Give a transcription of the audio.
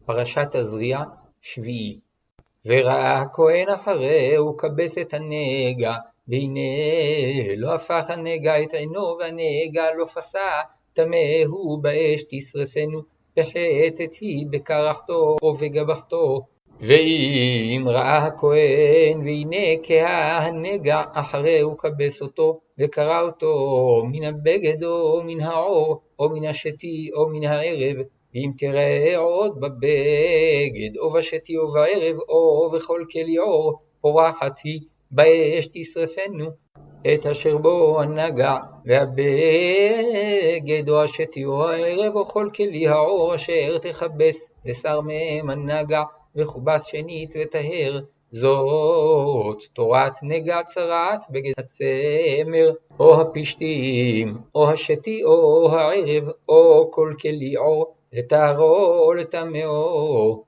פרשת תזריע, שביעי. וראה הכהן אחריהו כבס את הנגע, והנה לא הפך הנגע את עינו, והנגע לא פסע, טמא הוא באש תשרפנו, בחטאת היא בקרחתו או בגבחתו. ואם ראה הכהן, והנה כהה הנגע, אחריהו כבס אותו, וקרע אותו מן הבגד או מן העור, או מן השתי או מן הערב, ואם תראה עוד בבגד או בשתי או בערב או בכל כלי עור, פורחת היא באש תשרפנו, את אשר בו הנגע, והבגד או השתי או הערב או כל כלי העור אשר תכבס, ושר מהם הנגע, וכובס שנית וטהר. זאת תורת נגע צרעת בגד הצמר, או הפשתים, או השתי, או הערב, או כל כלי עור, לטהרו או לטמאו.